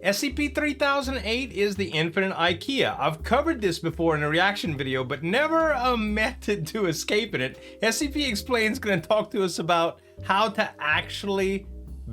SCP-3008 is the infinite Ikea. I've covered this before in a reaction video, but never a method to escape in it. SCP Explain's gonna talk to us about how to actually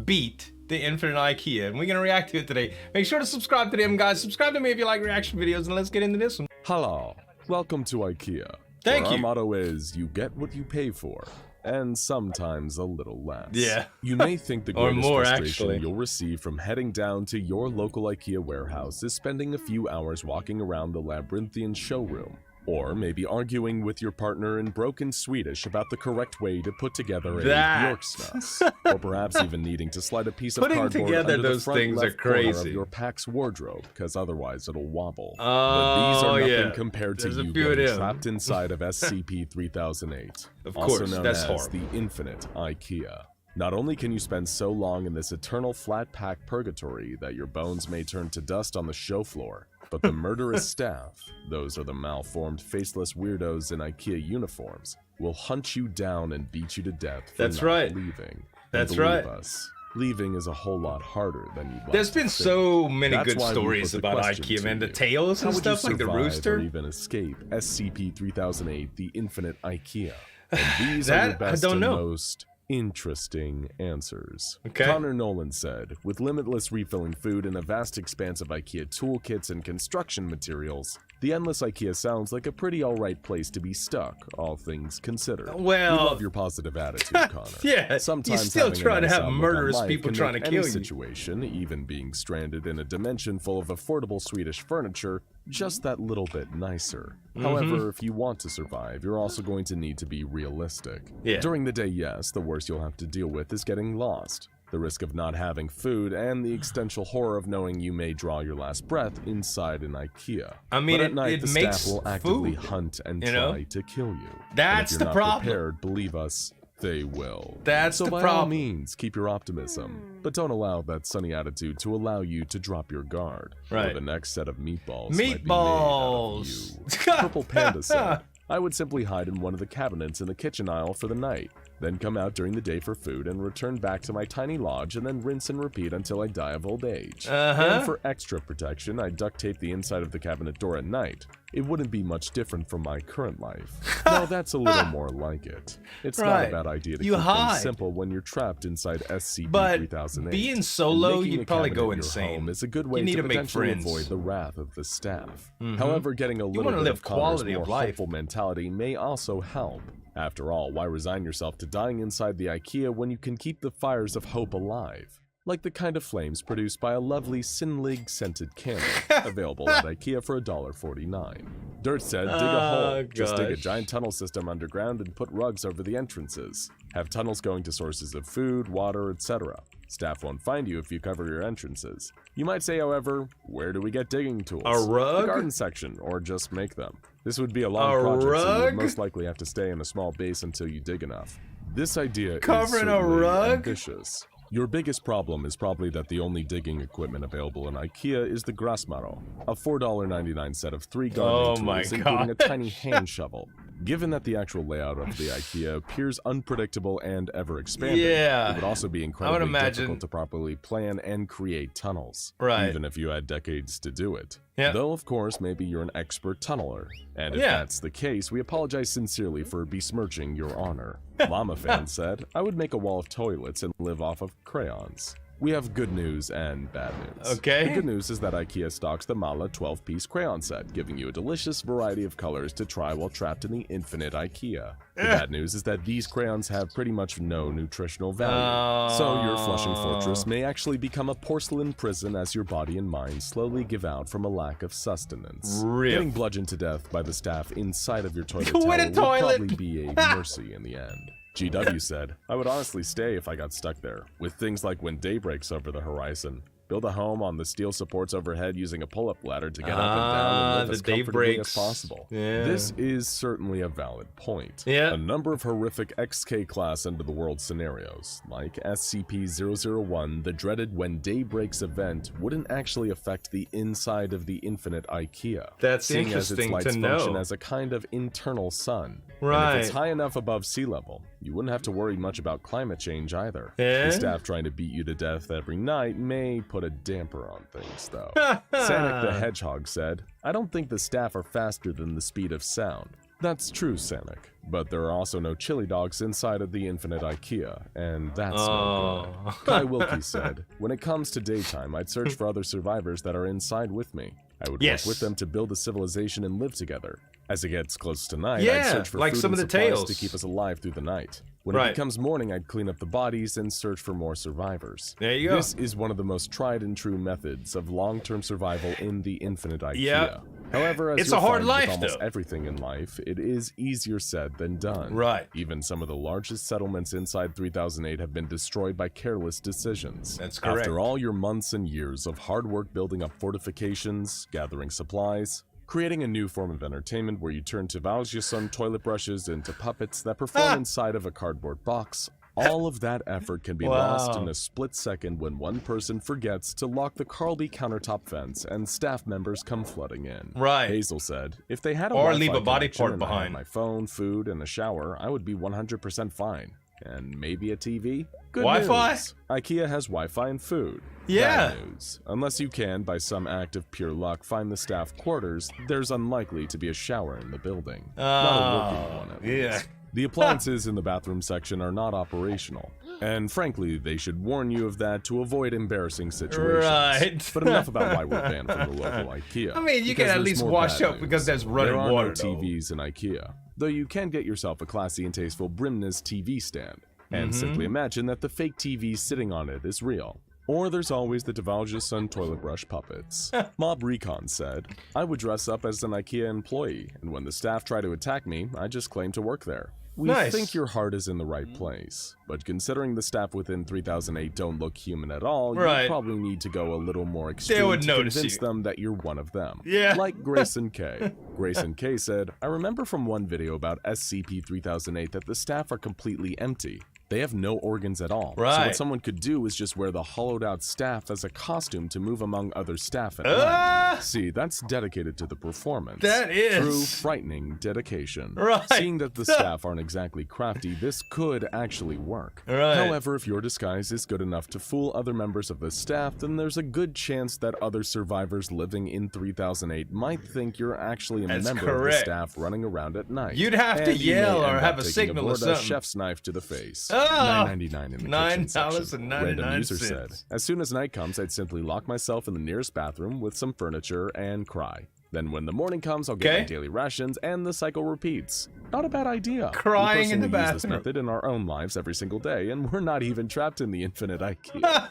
beat the infinite Ikea, and we're gonna react to it today. Make sure to subscribe to them, guys. Subscribe to me if you like reaction videos, and let's get into this one. Hello, welcome to Ikea. Thank you. Our motto is, you get what you pay for, and sometimes a little less. Yeah. You may think the Or greatest more, frustration actually. you'll receive from heading down to your local Ikea warehouse is spending a few hours walking around the labyrinthian showroom. Or maybe arguing with your partner in broken Swedish about the correct way to put together a Björksnass. Or perhaps even needing to slide a piece of Putting cardboard together under those the front things are left corner crazy. of your PAX wardrobe, because otherwise it'll wobble. Oh, But these are nothing yeah. compared to There's a you few of getting them. trapped inside of SCP-3008, Of also course, known that's as horrible. the Infinite Ikea. Not only can you spend so long in this eternal flat-pack purgatory that your bones may turn to dust on the show floor, but the murderous staff, those are the malformed, faceless weirdos in Ikea uniforms, will hunt you down and beat you to death for That's not right. leaving. That's And believe right. us, leaving is a whole lot harder than you'd like There's to been think. so many That's good why we stories put the about question Ikea, to man. The you. tales How and would you stuff, like the survive rooster. or even escape SCP-3008, the Infinite Ikea? And these are your That, I best don't and know. most interesting answers. Okay. Connor Nolan said, with limitless refilling food and a vast expanse of Ikea toolkits and construction materials, the endless Ikea sounds like a pretty alright place to be stuck, all things considered. Well- we love your positive attitude, Connor. Yeah, Sometimes you still having a try to nice have outlook on murderous life people can trying make to any kill you. situation, even being stranded in a dimension full of affordable Swedish furniture, just that little bit nicer. However, if you want to survive, you're also going to need to be realistic. Yeah. During the day, yes, the worst you'll have to deal with is getting lost. The risk of not having food, and the existential horror of knowing you may draw your last breath inside an Ikea. I mean, but at night, it the makes staff will actively food, hunt and you know? try to kill you. That's and if the you're not problem. prepared, believe us, they will. That's so the by all problem. means, keep your optimism, but don't allow that sunny attitude to allow you to drop your guard. Right. Or the next set of meatballs might be made Meatballs. out of you. Purple Panda said, I would simply hide in one of the cabinets in the kitchen aisle for the night, then come out during the day for food and return back to my tiny lodge and then rinse and repeat until I die of old age. And for extra protection, I duct tape the inside of the cabinet door at night. It wouldn't be much different from my current life. Now that's a little more like it. It's not Right. a bad idea to You keep hide. things simple when you're trapped inside But SCP-3008. being solo, Making you'd a probably cabinet go in your insane. home is a good way You need to to make potentially friends. avoid the wrath of the staff. However, getting a little wanna bit live of Connor's quality of more life. hopeful mentality may also help. After all, why resign yourself to dying inside the Ikea when you can keep the fires of hope alive? Like the kind of flames produced by a lovely Sinlig scented candle, available at Ikea for $1.49. Dirt said, dig a hole. Just dig a gosh. giant tunnel system underground and put rugs over the entrances. Have tunnels going to sources of food, water, etc. Staff won't find you if you cover your entrances. You might say, however, where do we get digging tools? A rug? The garden section, or just make them. This would be a long A project, so you would rug? most likely have to stay in a small base until you dig enough. This idea Covering is a certainly rug? ambitious. Your biggest problem is probably that the only digging equipment available in Ikea is the Grassmaro, a $4.99 set of 3 gardening Oh my tools, including a gosh. tiny hand shovel. Given that the actual layout of the Ikea appears unpredictable and ever-expanding, Yeah. it would also be incredibly imagine- difficult to properly plan and create tunnels, Right. even if you had decades to do it. Yeah. Though, of course, maybe you're an expert tunneler, and if Yeah. that's the case, we apologize sincerely for besmirching your honor. Llama Fan said, I would make a wall of toilets and live off of crayons. We have good news and bad news. Okay. The good news is that Ikea stocks the Mala 12-piece crayon set, giving you a delicious variety of colors to try while trapped in the infinite Ikea. The bad news is that these crayons have pretty much no nutritional value, so your Flushing Fortress may actually become a porcelain prison as your body and mind slowly give out from a lack of sustenance. Rip. Getting bludgeoned to death by the staff inside of your toilet Go in tower a will toilet. probably be a mercy in the end. GW said, I would honestly stay if I got stuck there, with things like when day breaks over the horizon. Build a home on the steel supports overhead using a pull-up ladder to get up and down and live the as day comfortably as breaks. possible. Yeah. This is certainly a valid point. Yeah. A number of horrific XK class end-of-the-world scenarios, like SCP-001, the dreaded When Day Breaks event, wouldn't actually affect the inside of the infinite Ikea. That's seeing as its interesting lights to function know. as a kind of internal sun. And Right. if it's high enough above sea level, You wouldn't have to worry much about climate change either. Eh? The staff trying to beat you to death every night may put a damper on things, though. Sanic the Hedgehog said, I don't think the staff are faster than the speed of sound. That's true, Sanic, but there are also no chili dogs inside of the infinite Ikea, and that's no good. Kai Wilkie said, when it comes to daytime, I'd search for other survivors that are inside with me. I would work with them to build a civilization and live together. As it gets close to night, I'd search for food some and of the supplies tales to keep us alive through the night. When it becomes morning, I'd clean up the bodies and search for more survivors. There you go. This is one of the most tried and true methods of long-term survival in the infinite Ikea. However, as it's you'll a hard find life, with almost though. everything in life, it is easier said than done. Right. Even some of the largest settlements inside 3008 have been destroyed by careless decisions. That's correct. After all your months and years of hard work building up fortifications, gathering supplies, creating a new form of entertainment where you turn Valjeson toilet brushes into puppets that perform inside of a cardboard box, all of that effort can be lost in a split second when one person forgets to lock the Carlby countertop fence and staff members come flooding in. Right. Hazel said, if they had a or Wi-Fi leave a body connection part and I had behind. my phone, food, and a shower, I would be 100% fine. And maybe a TV? Good Wi-Fi? news. Ikea has Wi-Fi and food. Yeah. Bad news. Unless you can, by some act of pure luck, find the staff quarters, there's unlikely to be a shower in the building. Not a working one, at least. The appliances in the bathroom section are not operational, and frankly, they should warn you of that to avoid embarrassing situations. Right. But enough about why we're banned from the local Ikea. I mean, you can at least wash up because there's running water. There are no TVs in Ikea, though you can get yourself a classy and tasteful Brimnes TV stand, and simply imagine that the fake TV sitting on it is real. Or there's always the Valjeson toilet brush puppets. Mob Recon said, I would dress up as an Ikea employee, and when the staff try to attack me, I just claim to work there. We think your heart is in the right place, but considering the staff within 3008 don't look human at all, you probably need to go a little more extreme to convince them that you're one of them. Like Grayson K. Grayson K said, I remember from one video about SCP-3008 that the staff are completely empty. They have no organs at all. So what someone could do is just wear the hollowed out staff as a costume to move among other staff at night. See, that's dedicated to the performance. That is true frightening dedication. Seeing that the staff aren't exactly crafty, this could actually work. However, if your disguise is good enough to fool other members of the staff, then there's a good chance that other survivors living in 3008 might think you're actually a member of the staff running around at night. You'd have to yell or have a signal or something. A chef's knife to the face. $9.99 in the kitchen section. Random user said, as soon as night comes, I'd simply lock myself in the nearest bathroom with some furniture and cry. Then when the morning comes, I'll get my daily rations and the cycle repeats. Not a bad idea. Crying in the bathroom. We use this method in our own lives every single day, and we're not even trapped in the infinite Ikea.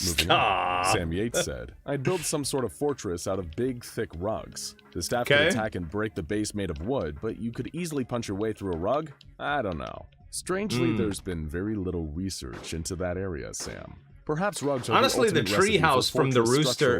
Moving on, Sam Yates said, I'd build some sort of fortress out of big, thick rugs. The staff could attack and break the base made of wood, but you could easily punch your way through a rug? I don't know. Strangely, there's been very little research into that area, Sam. Perhaps rugs are honestly the treehouse from the Rooster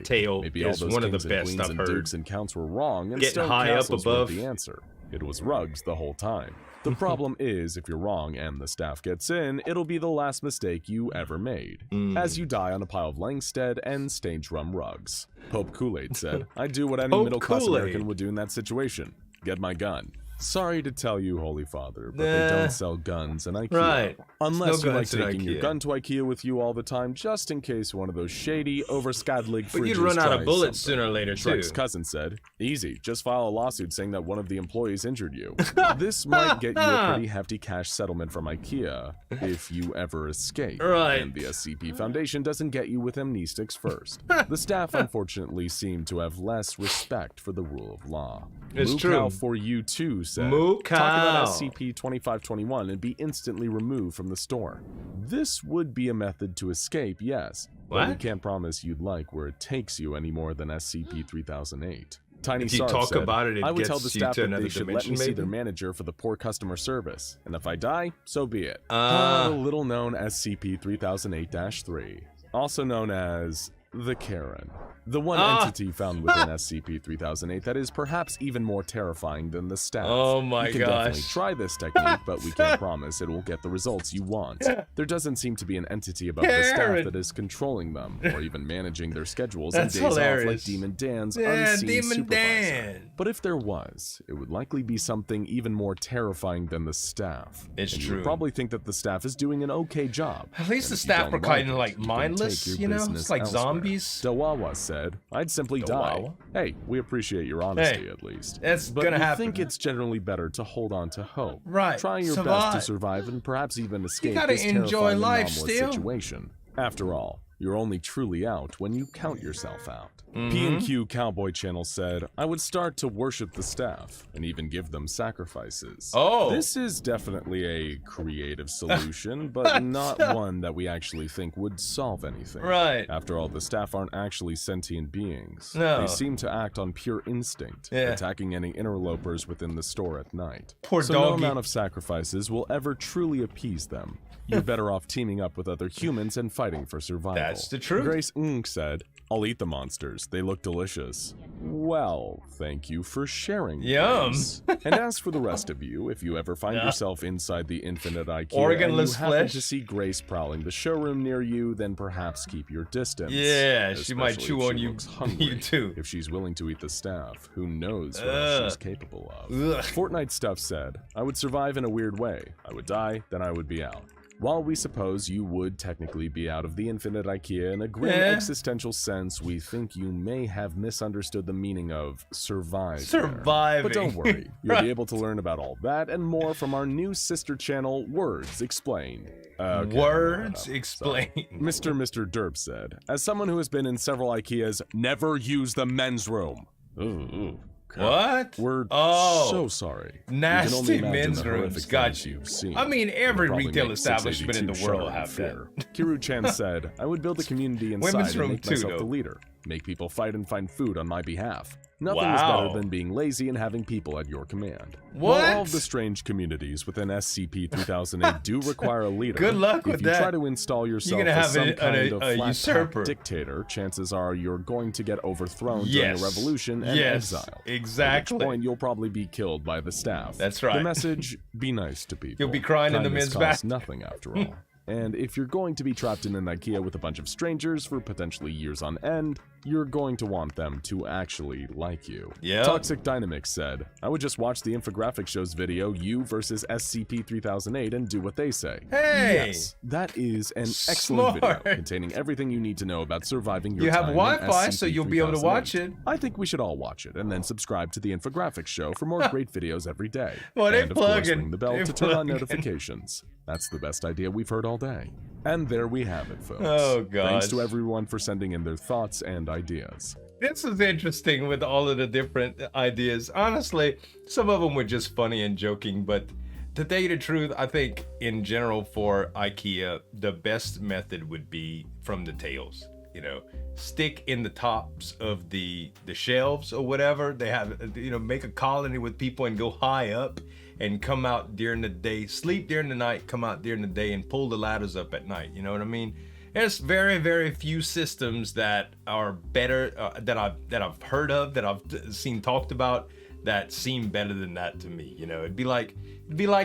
tale Maybe is all those one of the kings and best queens I've and heard. dukes and counts were wrong, and Getting stone high up castles above. were the answer. It was rugs the whole time. The problem is, if you're wrong and the staff gets in, it'll be the last mistake you ever made, as you die on a pile of Langstead and stage rum rugs. Pope Kool-Aid said, I'd do what any middle-class American would do in that situation. Get my gun. Sorry to tell you, Holy Father, but they don't sell guns in Ikea. Unless you like taking your gun to Ikea with you all the time, just in case one of those shady, overscadlig fridges. But you'd run out of bullets something. sooner or later, Shrek's too. cousin said, easy, just file a lawsuit saying that one of the employees injured you. This might get you a pretty hefty cash settlement from Ikea, if you ever escape. And the SCP Foundation doesn't get you with amnestics first. The staff, unfortunately, seem to have less respect for the rule of law. It's Moo true. Cow for you too said, Moo talk about Cow. SCP-2521 and be instantly removed from the store. This would be a method to escape, yes, but we can't promise you'd like where it takes you any more than SCP-3008. Tiny If you Sarv talk said, about it, it I would gets tell the you staff to that another they should let dimension, me see maybe? their manager for the poor customer service, and if I die, so be it. The little known SCP-3008-3, also known as the Karen. The one entity found within SCP-3008 that is perhaps even more terrifying than the staff. Oh my You can definitely try this technique, but we can't promise it will get the results you want. There doesn't seem to be an entity above the staff that is controlling them, or even managing their schedules and days off like Demon Dan's unseen Demon supervisor. Dan. But if there was, it would likely be something even more terrifying than the staff. It's and true. You would probably think that the staff is doing an okay job. At least And the if you staff don't were kind of like like it, you can mindless, take your you know? business It's like elsewhere. zombies. Dawawa said, I'd simply die. Dawawa? Hey, we appreciate your honesty Hey, at least. that's but gonna we happen. think it's generally better to hold on to hope. Right. Try your best to survive and perhaps even escape gotta this enjoy terrifying life anomalous still. situation. After all, you're only truly out when you count yourself out. Mm-hmm. P&Q Cowboy Channel said, I would start to worship the staff and even give them sacrifices. Oh. This is definitely a creative solution, but not one that we actually think would solve anything. Right. After all, the staff aren't actually sentient beings. No. They seem to act on pure instinct, attacking any interlopers within the store at night. Poor so doggy. no amount of sacrifices will ever truly appease them. You're better off teaming up with other humans and fighting for survival. That's the truth. Grace said, I'll eat the monsters. They look delicious. Well, thank you for sharing. Yum. Grace. And as for the rest of you, if you ever find yourself inside the infinite Ikea and you Organless happen flesh. to see Grace prowling the showroom near you, then perhaps keep your distance. Yeah, she might Especially chew if on she you, looks hungry. you too. If she's willing to eat the staff, who knows what else she's capable of. Fortnite Stuff said, I would survive in a weird way. I would die, then I would be out. While we suppose you would technically be out of the infinite Ikea in a grim existential sense, we think you may have misunderstood the meaning of survive. Surviving. But don't worry, you'll be able to learn about all that and more from our new sister channel, Words Explained. Words Explained. Mr. Derp said, as someone who has been in several Ikeas, never use the men's room. Ooh. What? We're so sorry. Nasty men's rooms. Got you. You've seen. I mean, every retail 682 establishment in the world have fear. that. Kiru-chan said, I would build a community inside Women's and room make too, myself though. the leader. Make people fight and find food on my behalf. Nothing is better than being lazy and having people at your command. What? While all of the strange communities within SCP-3008 do require a leader, Good luck with if you that. try to install yourself gonna as have some a kind of flat-pack usurper. dictator, chances are you're going to get overthrown during a revolution and exiled. Exactly. At which point, you'll probably be killed by the staff. That's right. The message, be nice to people. You'll be crying in the Kindness men's costs bath. nothing after all. And if you're going to be trapped in an Ikea with a bunch of strangers for potentially years on end, you're going to want them to actually like you. Yep. Toxic Dynamic said, I would just watch the infographic show's video, You versus SCP-3008, and do what they say. Hey! Yes, that is an excellent video Smart. containing everything you need to know about surviving your You have time in Wi-Fi, so you'll be able to watch SCP-3008. it. I think we should all watch it, and then subscribe to the infographic show for more great videos every day. Well, they and of course, plugging. ring the bell They to turn on plugging. notifications. That's the best idea we've heard all day. And there we have it, folks. Oh, gosh. Thanks to everyone for sending in their thoughts and ideas. This is interesting with all of the different ideas. Honestly, some of them were just funny and joking, but to tell you the truth, I think in general for IKEA, the best method would be from the tails. You know, stick in the tops of the shelves or whatever. They have, you know, make a colony with people and go high up and come out during the day, sleep during the night, come out during the day and pull the ladders up at night. You know what I mean? There's very, very few systems that are better, that I've heard of, that I've seen talked about, that seem better than that to me. You know, it'd be like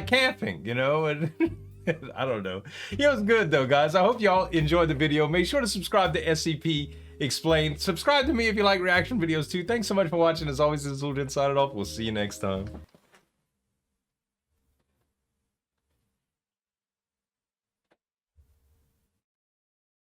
camping, you know, and I don't know. It was good though, guys. I hope y'all enjoyed the video. Make sure to subscribe to SCP Explained. Subscribe to me if you like reaction videos too. Thanks so much for watching. As always, this is Luda signing off. We'll see you next time.